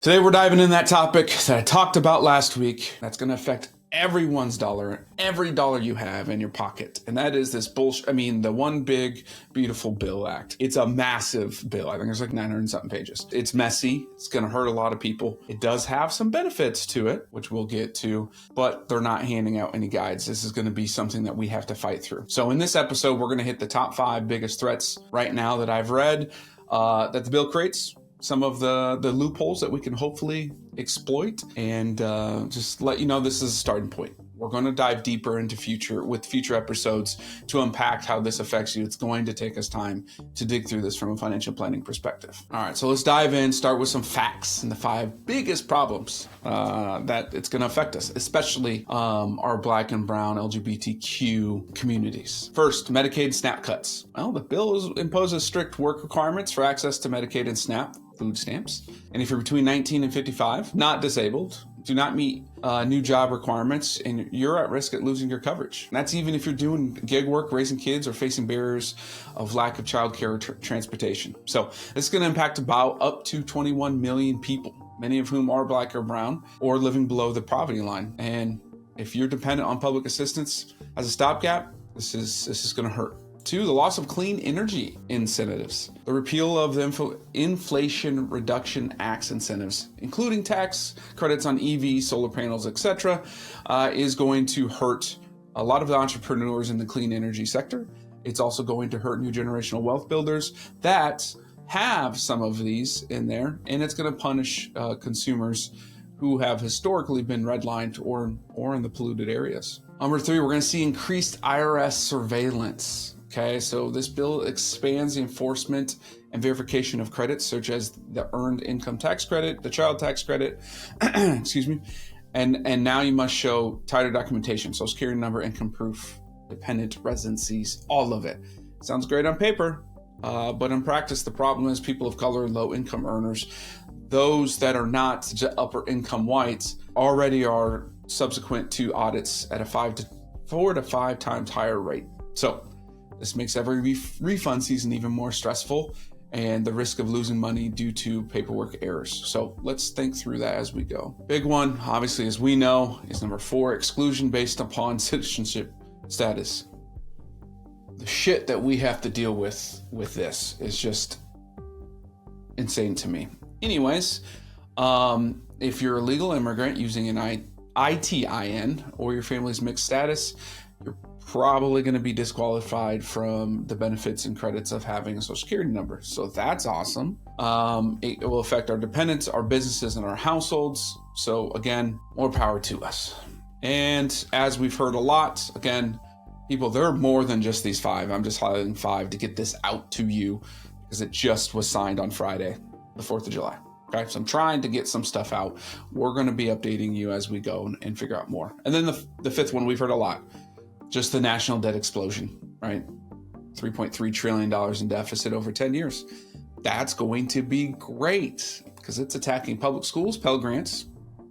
Today we're diving in that topic that I talked about last week that's going to affect everyone's dollar, every dollar you have in your pocket. And that is this bullshit. I mean, the One Big Beautiful Bill Act. It's a massive bill. I think there's like 900 and something pages. It's messy. It's going to hurt a lot of people. It does have some benefits to it, which we'll get to, but they're not handing out any guides. This is going to be something that we have to fight through. So in this episode, we're going to hit the top 5 biggest threats right now that I've read that the bill creates. Some of the loopholes that we can hopefully exploit, and just let you know this is a starting point. We're going to dive deeper into future episodes to unpack how this affects you. It's going to take us time to dig through this from a financial planning perspective. All right, so let's dive in, start with some facts and the 5 biggest problems that it's going to affect us, especially our Black and Brown LGBTQ communities. First, Medicaid SNAP cuts. Well, the bill imposes strict work requirements for access to Medicaid and SNAP food stamps. And if you're between 19 and 55, not disabled, do not meet new job requirements, and you're at risk at losing your coverage. And that's even if you're doing gig work, raising kids, or facing barriers of lack of childcare or transportation. So this is going to impact about up to 21 million people, many of whom are Black or Brown or living below the poverty line. And if you're dependent on public assistance as a stopgap, this is going to hurt. 2, the loss of clean energy incentives. The repeal of the Inflation Reduction Act's incentives, including tax credits on EV, solar panels, etc., is going to hurt a lot of the entrepreneurs in the clean energy sector. It's also going to hurt new generational wealth builders that have some of these in there, and it's going to punish consumers who have historically been redlined or in the polluted areas. Number 3, we're going to see increased IRS surveillance. Okay, so this bill expands the enforcement and verification of credits such as the Earned Income Tax Credit, the Child Tax Credit, excuse me, and now you must show title documentation, Social Security number, income proof, dependent residencies, all of it. Sounds great on paper, but in practice, the problem is people of color and low income earners, those that are not upper income whites, already are subsequent to audits at a 4 to 5 times higher rate. So this makes every refund season even more stressful and the risk of losing money due to paperwork errors. So let's think through that as we go. Big one, obviously, as we know, is number 4, exclusion based upon citizenship status. The shit that we have to deal with this is just insane to me. Anyways, if you're a legal immigrant using an ITIN or your family's mixed status, you're probably going to be disqualified from the benefits and credits of having a Social Security number. So that's awesome. It will affect our dependents, our businesses, and our households. So again, more power to us. And as we've heard a lot, again, people, there are more than just these 5. I'm just highlighting 5 to get this out to you because it just was signed on Friday, the 4th of July. Okay, so I'm trying to get some stuff out. We're going to be updating you as we go and figure out more. And then the 5th one, we've heard a lot. Just the national debt explosion, right? $3.3 trillion in deficit over 10 years. That's going to be great because it's attacking public schools, Pell Grants,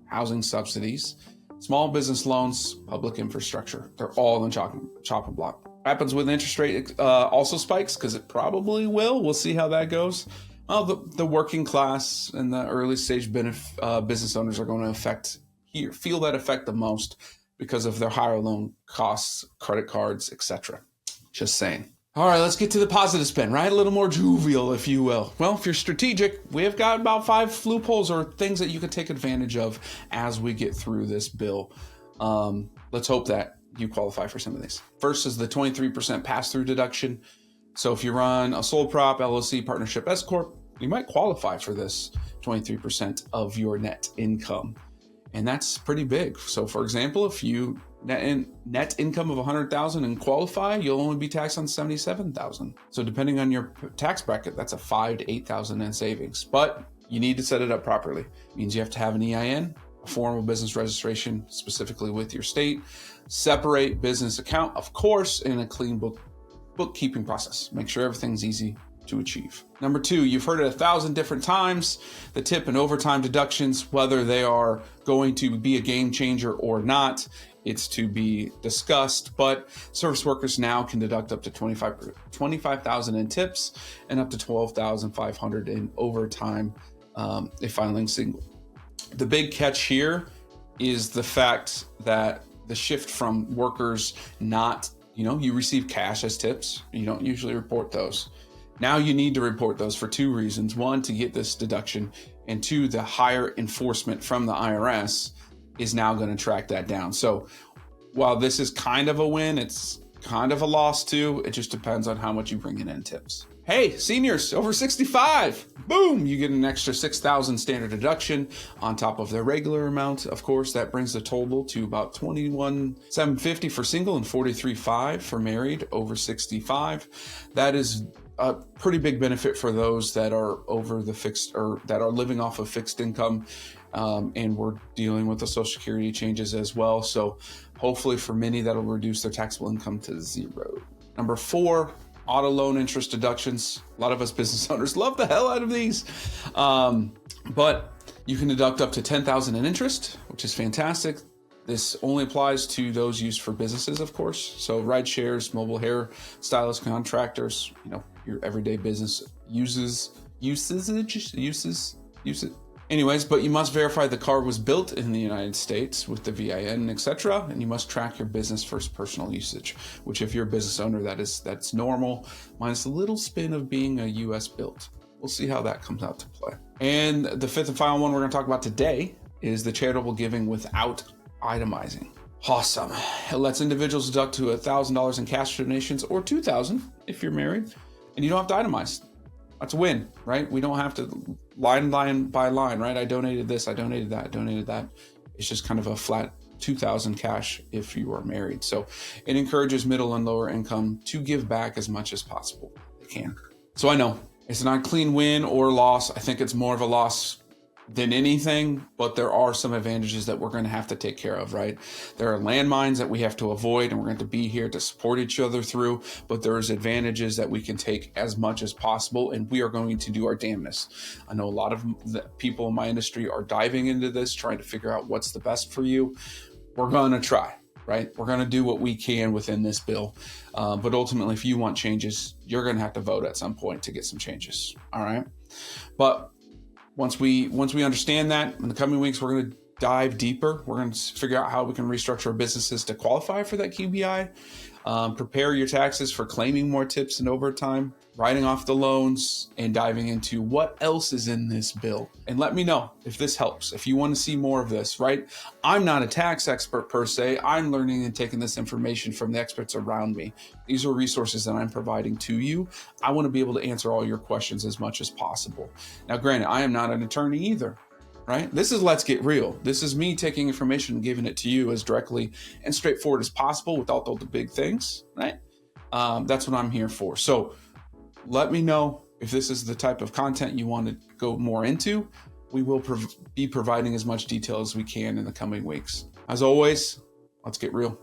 housing subsidies, small business loans, public infrastructure. They're all in chopping block. Happens with interest rate also spikes because it probably will. We'll see how that goes. Well, the working class and the early stage business owners are going to feel that effect the most because of their higher loan costs, credit cards, etc. Just saying. All right, let's get to the positive spin, right? A little more jovial, if you will. Well, if you're strategic, we have got about 5 loopholes or things that you can take advantage of as we get through this bill. Let's hope that you qualify for some of these. First is the 23% pass-through deduction. So if you run a sole prop, LLC, partnership, S Corp, you might qualify for this 23% of your net income. And that's pretty big. So for example, if you net income of $100,000 and qualify, you'll only be taxed on $77,000. So depending on your tax bracket, that's a $5,000 to $8,000 in savings. But you need to set it up properly. It means you have to have an EIN, a formal business registration specifically with your state, separate business account, of course, in a clean bookkeeping process. Make sure everything's easy to achieve. Number 2, you've heard it 1,000 different times, the tip and overtime deductions, whether they are going to be a game changer or not, it's to be discussed, but service workers now can deduct up to $25,000 in tips and up to $12,500 in overtime if filing The big catch here is the fact that the shift from workers not, you receive cash as tips. You don't usually report those. Now you need to report those for two reasons. One, to get this deduction, and two, the higher enforcement from the IRS is now going to track that down. So while this is kind of a win, it's kind of a loss too. It just depends on how much you bring in tips. Hey, seniors over 65, boom, you get an extra $6,000 standard deduction on top of their regular amount. Of course, that brings the total to about $21,750 for single and $43,500 for married over 65. That is a pretty big benefit for those that are over the fixed, or that are living off of fixed income. And we're dealing with the Social Security changes as well. So hopefully for many, that'll reduce their taxable income to zero. Number 4, auto loan interest deductions. A lot of us business owners love the hell out of these. But you can deduct up to $10,000 in interest, which is fantastic. This only applies to those used for businesses, of course. So ride shares, mobile hair stylist contractors, your everyday business uses. Anyways, but you must verify the car was built in the United States with the VIN, etc. And you must track your business first personal usage, which if you're a business owner, that's normal, minus a little spin of being a US built. We'll see how that comes out to play. And the 5th and final one we're going to talk about today is the charitable giving without itemizing. Awesome. It lets individuals deduct to $1,000 in cash donations or $2,000 if you're married, and you don't have to itemize. That's a win, right? We don't have to line by line, right? I donated this, I donated that, I donated that. It's just kind of a flat $2,000 cash if you are married. So it encourages middle and lower income to give back as much as possible they can. So I know it's not a clean win or loss. I think it's more of a loss than anything, but there are some advantages that we're going to have to take care of, right? There are landmines that we have to avoid, and we're going to be here to support each other through, but there's advantages that we can take as much as possible, and we are going to do our damnedest. I know a lot of the people in my industry are diving into this, trying to figure out what's the best for you. We're going to try, right? We're going to do what we can within this bill. But ultimately, if you want changes, you're going to have to vote at some point to get some changes. All right. But once we understand that, in the coming weeks, we're going to dive deeper. We're going to figure out how we can restructure our businesses to qualify for that QBI. Prepare your taxes for claiming more tips and overtime, writing off the loans, and diving into what else is in this bill. And let me know if this helps, if you want to see more of this, right? I'm not a tax expert per se. I'm learning and taking this information from the experts around me. These are resources that I'm providing to you. I want to be able to answer all your questions as much as possible. Now, granted, I am not an attorney either. Right? This is Let's Get Real. This is me taking information and giving it to you as directly and straightforward as possible without all the big things, right? That's what I'm here for. So let me know if this is the type of content you want to go more into. We will be providing as much detail as we can in the coming weeks. As always, let's get real.